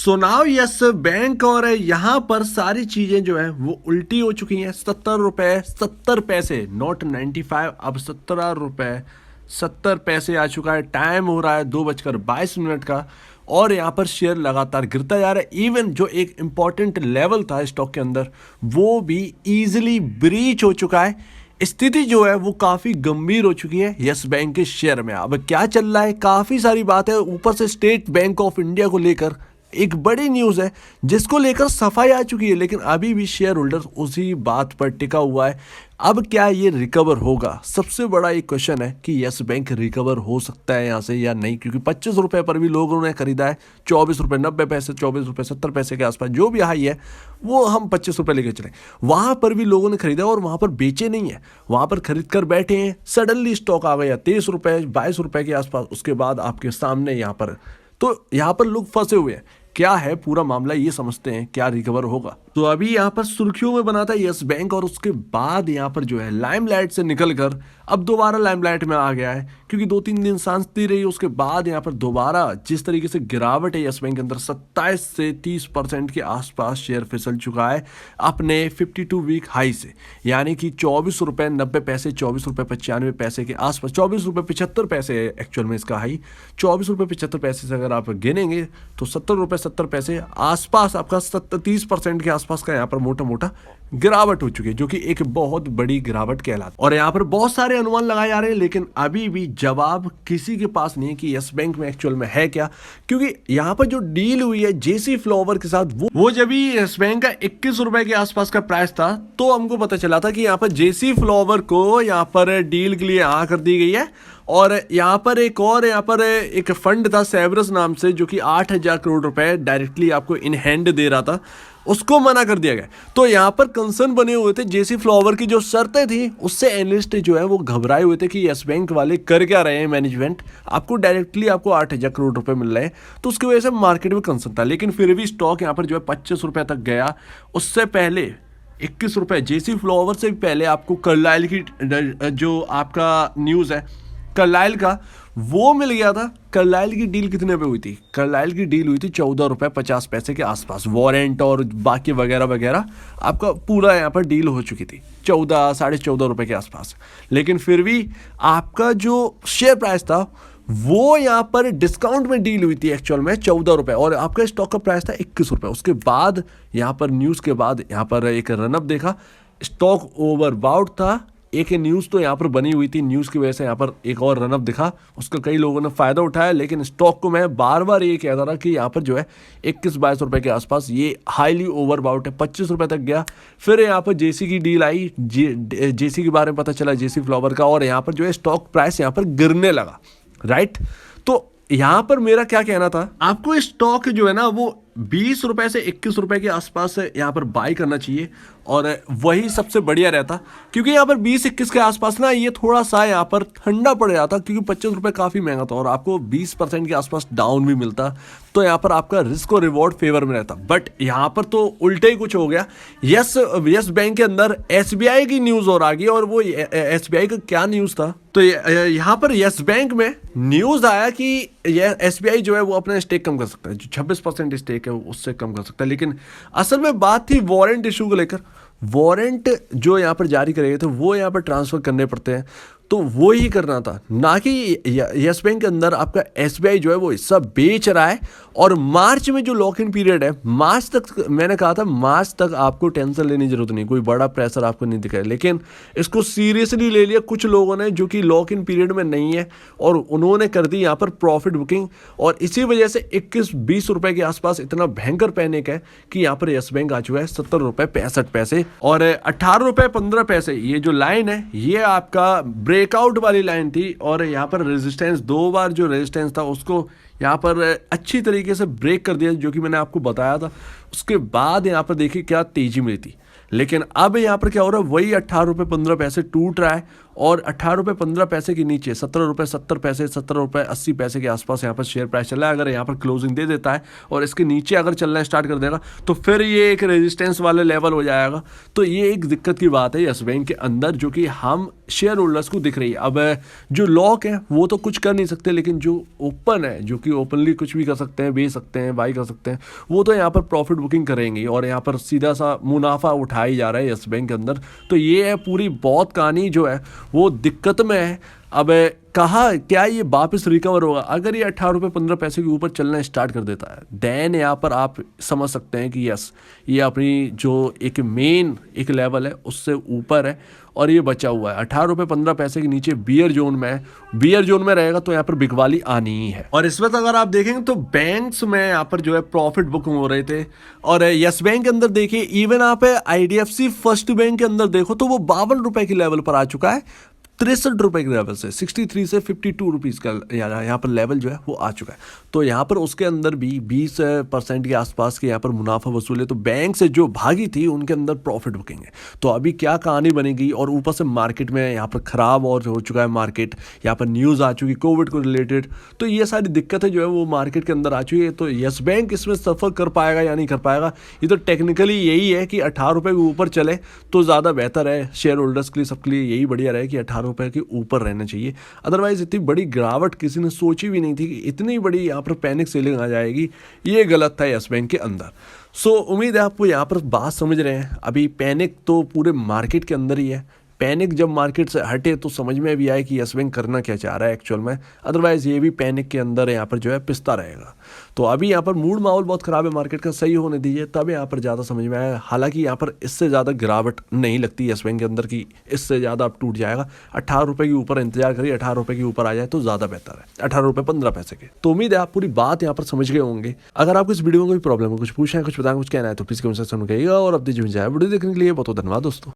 So now yes bank और यहाँ पर सारी चीजें जो है वो उल्टी हो चुकी हैं। 70 रुपए 70 पैसे, नॉट 95, अब 17 रुपए 70 पैसे आ चुका है। टाइम हो रहा है 2:22 का और यहाँ पर शेयर लगातार गिरता जा रहा है। इवन जो एक इंपॉर्टेंट लेवल था स्टॉक के अंदर वो भी इजीली ब्रीच हो चुका है। स्थिति जो है वो काफी गंभीर हो चुकी है यस बैंक के शेयर में। अब क्या चल रहा है, काफी सारी बात है। ऊपर से स्टेट बैंक ऑफ इंडिया को लेकर एक बड़ी न्यूज़ है जिसको लेकर सफाई आ चुकी है, लेकिन अभी भी शेयर होल्डर उसी बात पर टिका हुआ है। अब क्या ये रिकवर होगा? सबसे बड़ा एक क्वेश्चन है कि यस बैंक रिकवर हो सकता है यहाँ से या नहीं, क्योंकि 25 रुपए पर भी लोगों ने खरीदा है। 24 रुपए 90 पैसे, 24 रुपए 70 पैसे के आसपास जो भी हाई है वो हम 25 रुपए लेकर चले, वहां पर भी लोगों ने खरीदा और वहां पर बेचे नहीं है, वहां पर खरीद कर बैठे हैं। सडनली स्टॉक आ गया 23 रुपए 22 रुपए के आसपास, उसके बाद आपके सामने यहाँ पर लोग फंसे हुए हैं। क्या है पूरा मामला ये समझते हैं, क्या रिकवर होगा। तो अभी यहाँ पर सुर्खियों में बना था यस बैंक और उसके बाद यहाँ पर जो है लाइमलाइट से निकलकर अब दोबारा लाइमलाइट में आ गया है, क्योंकि 2-3 दिन शांति रही। उसके बाद यहाँ पर दोबारा जिस तरीके से गिरावट है यस बैंक के अंदर 27 से 30% के आसपास शेयर फिसल चुका है अपने 52 वीक हाई से, यानी कि 24 रुपए 90 पैसे 24 रुपए 95 पैसे के आसपास, 24 रुपए 75 पैसे एक्चुअल में इसका हाई। 24 रुपए 75 पैसे से अगर आप गिनेंगे तो 70 रुपए 70 पैसे आसपास आपका 30% के आसपास का यहाँ पर मोटा मोटा गिरावट हो चुकी है, जो कि एक बहुत बड़ी गिरावट कहलाती है। और यहाँ पर बहुत सारे अनुमान लगाए जा रहे हैं, लेकिन अभी भी जवाब किसी के पास नहीं है कि यस बैंक में एक्चुअल में है क्या, क्योंकि यहाँ पर जो डील हुई है जेसी फ्लावर के साथ वो जब भी यस बैंक का 21 रुपए के आसपास का प्राइस था तो हमको पता चला था कि यहाँ पर जेसी फ्लावर को यहाँ पर डील के लिए हाँ कर दी गई है। और यहाँ पर एक फंड था सेवरस नाम से, जो कि 8,000 करोड़ रुपए डायरेक्टली आपको इन हैंड दे रहा था, उसको मना कर दिया गया। तो यहाँ पर कंसर्न बने हुए थे जेसी फ्लावर की जो शर्तें थी उससे एनालिस्ट जो है वो घबराए हुए थे कि यस बैंक वाले कर क्या रहे हैं, मैनेजमेंट आपको डायरेक्टली 8,000 करोड़ रुपए मिल रहे हैं। तो उसकी वजह से मार्केट में कंसर्न था, लेकिन फिर भी स्टॉक यहाँ पर जो है 25 रुपए तक गया। उससे पहले 21 रुपए जेसी फ्लावर से भी पहले आपको कार्लाइल की जो आपका न्यूज़ है कार्लाइल का वो मिल गया था। कार्लाइल की डील कितने पे हुई थी? कार्लाइल की डील हुई थी 14 रुपए 50 पैसे के आसपास, वारंट और बाकी वगैरह वगैरह आपका पूरा यहाँ पर डील हो चुकी थी 14 रुपए के आसपास। लेकिन फिर भी आपका जो शेयर प्राइस था वो यहाँ पर डिस्काउंट में डील हुई थी एक्चुअल में 14 रुपए, और आपका स्टॉक का प्राइस था 21 रुपए। उसके बाद यहाँ पर न्यूज़ के बाद यहाँ पर एक रनअप देखा, स्टॉक ओवरबाउट था। एक न्यूज़ तो यहाँ पर बनी हुई थी, न्यूज़ की वजह से यहाँ पर एक और रनअप दिखा, उसका कई लोगों ने फ़ायदा उठाया। लेकिन स्टॉक को मैं बार बार ये कहता रहा कि यहाँ पर जो है 21-22 रुपए के आसपास ये हाईली ओवरबाउट है। 25 रुपए तक गया, फिर यहाँ पर जेसी की डील आई, जेसी के बारे में पता चला, जेसी फ्लावर का, और यहाँ पर जो है स्टॉक प्राइस यहाँ पर गिरने लगा, राइट। तो यहाँ पर मेरा क्या कहना था, आपको स्टॉक जो है ना वो 20 रुपए से 21 रुपए के आसपास यहाँ पर बाई करना चाहिए और वही सबसे बढ़िया रहता, क्योंकि यहाँ पर 20-21 के आसपास ना ये थोड़ा सा यहाँ पर ठंडा पड़ जाता, क्योंकि 25 रुपए काफ़ी महंगा था और आपको 20% के आसपास डाउन भी मिलता, तो यहाँ पर आपका रिस्क और रिवॉर्ड फेवर में रहता। बट यहाँ पर तो उल्टे ही कुछ हो गया। यस बैंक के अंदर एसबीआई की न्यूज़ और आ गई, और वो एसबीआई का क्या न्यूज़ था, तो यहाँ पर यस बैंक में न्यूज़ आया कि यह एसबीआई जो है वो अपना स्टेक कम कर सकता है, जो 26% स्टेक है उससे कम कर सकता है। लेकिन असल में बात थी वारंट इशू को लेकर। वारंट जो यहाँ पर जारी करे गए थे वो यहाँ पर ट्रांसफर करने पड़ते हैं, तो वो ही करना था, ना कि यस बैंक के अंदर आपका एसबीआई जो है वो हिस्सा बेच रहा है। और मार्च में जो लॉक इन पीरियड है, मार्च तक मैंने कहा था, मार्च तक आपको टेंशन लेने की जरूरत नहीं, कोई बड़ा प्रेशर आपको नहीं दिखाए, लेकिन इसको सीरियसली ले लिया कुछ लोगों ने जो कि लॉक इन पीरियड में नहीं है, और उन्होंने कर दी यहाँ पर प्रॉफिट बुकिंग, और इसी वजह से 21-20 रुपए के आसपास इतना भयंकर पैनिक है कि यहाँ पर यस बैंक आ चुका है 70 रुपए 65 पैसे और 18 रुपए 15 पैसे। ये जो लाइन है ये आपका ब्रेकआउट वाली लाइन थी, और यहाँ पर रेजिस्टेंस 2 बार जो रेजिस्टेंस था उसको यहाँ पर अच्छी तरीके से ब्रेक कर दिया, जो कि मैंने आपको बताया था। उसके बाद यहाँ पर देखिए क्या तेजी मिली थी, लेकिन अब यहाँ पर क्या हो रहा है, वही 18 रुपए 15 पैसे टूट रहा है और 18 रुपये 15 पैसे के नीचे 17 रुपये 70 पैसे 17 रुपये 80 पैसे के आसपास यहाँ पर शेयर प्राइस चल रहा है। अगर यहाँ पर क्लोजिंग दे देता है और इसके नीचे अगर चलना स्टार्ट कर देगा तो फिर ये एक रेजिस्टेंस वाले लेवल हो जाएगा। तो ये एक दिक्कत की बात है यस बैंक के अंदर, जो कि हम शेयर होल्डर्स को दिख रही है। अब जो लॉक है वो तो कुछ कर नहीं सकते, लेकिन जो ओपन है, जो कि ओपनली कुछ भी कर सकते हैं, बेच सकते हैं, बाई कर सकते हैं, वो तो यहाँ पर प्रॉफिट बुकिंग करेंगे और यहाँ पर सीधा सा मुनाफा उठाया जा रहा है यस बैंक के अंदर। तो ये है पूरी बहुत कहानी जो है वो दिक्कत में है। अब कहा क्या ये वापस रिकवर होगा? अगर ये 18 रुपये 15 पैसे के ऊपर चलना स्टार्ट कर देता है देन यहाँ पर आप समझ सकते हैं कि यस ये अपनी जो एक मेन एक लेवल है उससे ऊपर है और ये बचा हुआ है 18 रुपये 15 पैसे के नीचे बियर जोन में है। बियर जोन में रहेगा तो यहाँ पर बिकवाली आनी ही है। और इस वक्त अगर आप देखेंगे तो बैंक्स में यहाँ पर जो है प्रॉफिट बुकिंग हो रहे थे और यस बैंक के अंदर देखिए, इवन आप IDFC फर्स्ट बैंक के अंदर देखो तो वो 52 रुपए के लेवल पर आ चुका है। 63 रुपए के लेवल से 63 से 52 रुपीज़ का यहाँ पर लेवल जो है वो आ चुका है। तो यहाँ पर उसके अंदर भी 20% के आसपास के यहाँ पर मुनाफा वसूल है। तो बैंक से जो भागी थी उनके अंदर प्रॉफिट बुकिंग है। तो अभी क्या कहानी बनेगी? और ऊपर से मार्केट में यहाँ पर ख़राब और हो चुका है मार्केट, यहाँ पर न्यूज़ आ चुकी कोविड को रिलेटेड। तो ये सारी दिक्कतें जो है वो मार्केट के अंदर आ चुकी है। तो यस बैंक इसमें सफ़र कर पाएगा या नहीं कर पाएगा, ये तो टेक्निकली यही है कि 18 रुपये के ऊपर चले तो ज़्यादा बेहतर है शेयर होल्डर्स के लिए, सबके लिए यही बढ़िया रहे कि 18 रुपये के ऊपर रहना चाहिए। अदरवाइज इतनी बड़ी गिरावट किसी ने सोची भी नहीं थी कि इतनी बड़ी यहाँ पर पैनिक सेलिंग आ जाएगी। ये गलत था यस बैंक के अंदर। सो उम्मीद है आपको यहाँ पर बात समझ रहे हैं। अभी पैनिक तो पूरे मार्केट के अंदर ही है। पैनिक जब मार्केट से हटे तो समझ में भी आए कि यस बैंक करना क्या चाह रहा है एक्चुअल में। अदरवाइज ये भी पैनिक के अंदर यहाँ पर जो है पिसता रहेगा। तो अभी यहाँ पर मूड माहौल बहुत ख़राब है मार्केट का, सही होने दीजिए तब यहाँ पर ज़्यादा समझ में आया। हालांकि यहाँ पर इससे ज़्यादा गिरावट नहीं लगती यस बैंक के अंदर की इससे ज़्यादा अब टूट जाएगा। 18 रुपये के ऊपर इंतजार करिए, 18 रुपये के ऊपर आ जाए तो ज़्यादा बेहतर है, 18 रुपये 15 पैसे के। तो उम्मीद है आप पूरी बात यहाँ पर समझ गए होंगे। अगर आपको इस वीडियो में कोई प्रॉब्लम है, कुछ पूछना है, कुछ बताना, कुछ कहना है तो प्लीज़ कमेंट सेक्शन में कहिएगा। और अब दीजिए वीडियो देखने के लिए बहुत धन्यवाद दोस्तों।